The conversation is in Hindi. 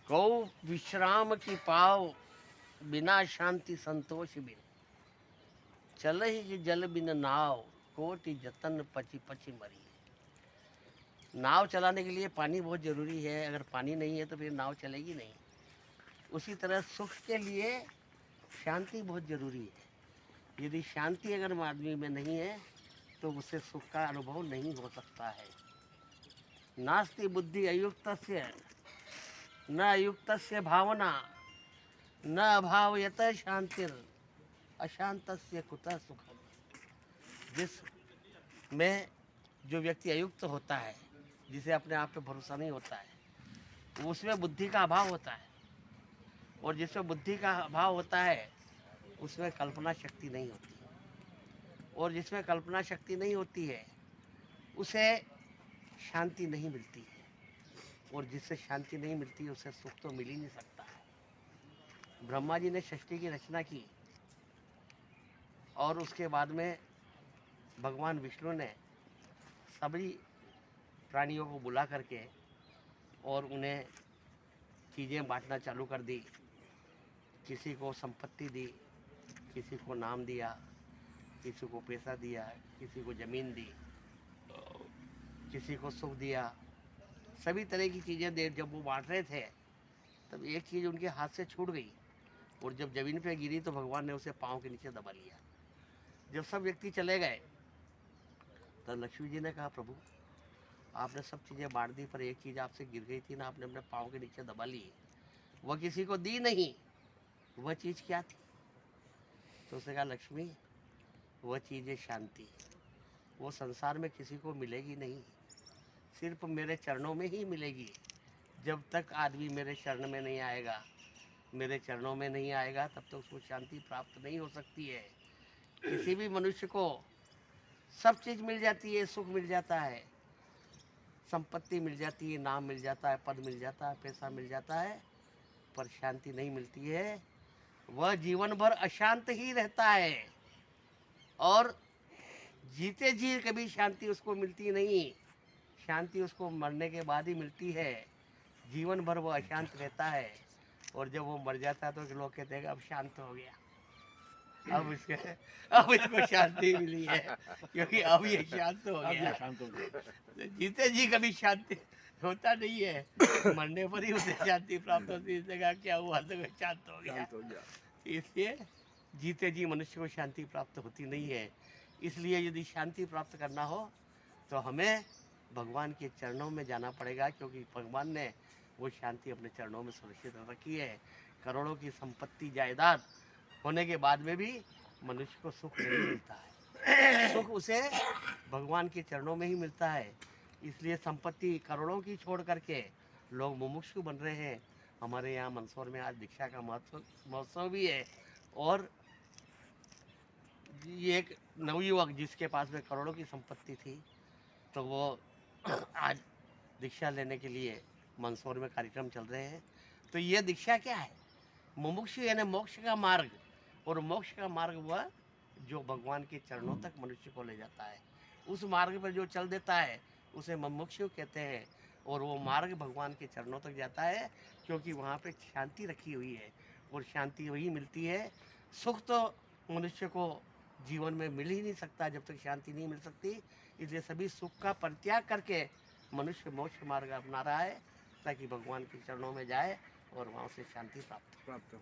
कौ विश्राम की पाव, बिना शांति संतोष बिन। चल ही जल बिन नाव, कोटि जतन पची पची मरी। नाव चलाने के लिए पानी बहुत ज़रूरी है। अगर पानी नहीं है तो फिर नाव चलेगी नहीं। उसी तरह सुख के लिए शांति बहुत ज़रूरी है। यदि शांति अगर आदमी में नहीं है तो उससे सुख का अनुभव नहीं हो सकता है। नास्ति बुद्धि अयुक्तस्य, न अयुक्तस्य भावना, न अभावयत शांतिर, अशांतस्य कुतः सुखम। जिसमें जो व्यक्ति अयुक्त होता है, जिसे अपने आप पे भरोसा नहीं होता है, उसमें बुद्धि का अभाव होता है। और जिसमें बुद्धि का अभाव होता है उसमें कल्पना शक्ति नहीं होती। और जिसमें कल्पना शक्ति नहीं होती है उसे शांति नहीं मिलती है। और जिससे शांति नहीं मिलती उसे सुख तो मिल ही नहीं सकता है। ब्रह्मा जी ने सृष्टि की रचना की और उसके बाद में भगवान विष्णु ने सभी प्राणियों को बुला करके और उन्हें चीज़ें बांटना चालू कर दी। किसी को संपत्ति दी, किसी को नाम दिया, किसी को पैसा दिया, किसी को ज़मीन दी, किसी को सुख दिया। सभी तरह की चीज़ें दे। जब वो बांट रहे थे तब एक चीज़ उनके हाथ से छूट गई और जब ज़मीन पे गिरी तो भगवान ने उसे पाँव के नीचे दबा लिया। जब सब व्यक्ति चले गए तो लक्ष्मी जी ने कहा, प्रभु आपने सब चीज़ें बांट दी पर एक चीज़ आपसे गिर गई थी ना, आपने अपने पाँव के नीचे दबा ली, वह किसी को दी नहीं। वह चीज़ क्या थी? तो उसने कहा, लक्ष्मी वह चीज़ है शांति। वो संसार में किसी को मिलेगी नहीं, सिर्फ मेरे चरणों में ही मिलेगी। जब तक आदमी मेरे चरण में नहीं आएगा, मेरे चरणों में नहीं आएगा, तब तक उसको शांति प्राप्त नहीं हो सकती है। किसी भी मनुष्य को सब चीज़ मिल जाती है, सुख मिल जाता है, संपत्ति मिल जाती है, नाम मिल जाता है, पद मिल जाता है, पैसा मिल जाता है, पर शांति नहीं मिलती है। वह जीवन भर अशांत ही रहता है और जीते जी कभी शांति उसको मिलती नहीं। शांति उसको मरने के बाद ही मिलती है। जीवन भर वो अशांत रहता है और जब वो मर जाता है तो लोग कहते हैं अब शांत हो गया, अब इसको शांति मिली है क्योंकि अब ये शांत हो गया। जीते जी कभी शांति होता नहीं है, मरने पर ही उसे शांति प्राप्त होती है। इसने कहा क्या हुआ तो शांत हो गया। इसलिए जीते जी मनुष्य को शांति प्राप्त होती नहीं है। इसलिए यदि शांति प्राप्त करना हो तो हमें भगवान के चरणों में जाना पड़ेगा, क्योंकि भगवान ने वो शांति अपने चरणों में सुरक्षित रखी है। करोड़ों की संपत्ति जायदाद होने के बाद में भी मनुष्य को सुख नहीं मिलता है। सुख उसे भगवान के चरणों में ही मिलता है। इसलिए संपत्ति करोड़ों की छोड़ करके लोग मुमुक्षु बन रहे हैं। हमारे यहाँ मंदसौर में आज दीक्षा का महोत्सव भी है और ये एक नवयुवक जिसके पास में करोड़ों की संपत्ति थी तो वो आज दीक्षा लेने के लिए मंदसौर में कार्यक्रम चल रहे हैं। तो ये दीक्षा क्या है? मुमुक्षु यानी मोक्ष का मार्ग। और मोक्ष का मार्ग वह जो भगवान के चरणों तक मनुष्य को ले जाता है। उस मार्ग पर जो चल देता है उसे मुमुक्षु कहते हैं। और वो मार्ग भगवान के चरणों तक जाता है क्योंकि वहाँ पे शांति रखी हुई है और शांति वही मिलती है। सुख तो मनुष्य को जीवन में मिल ही नहीं सकता जब तक शांति नहीं मिल सकती। इसलिए सभी सुख का परित्याग करके मनुष्य मोक्ष मार्ग अपना रहा है ताकि भगवान के चरणों में जाए और वहाँ से शांति प्राप्त हो।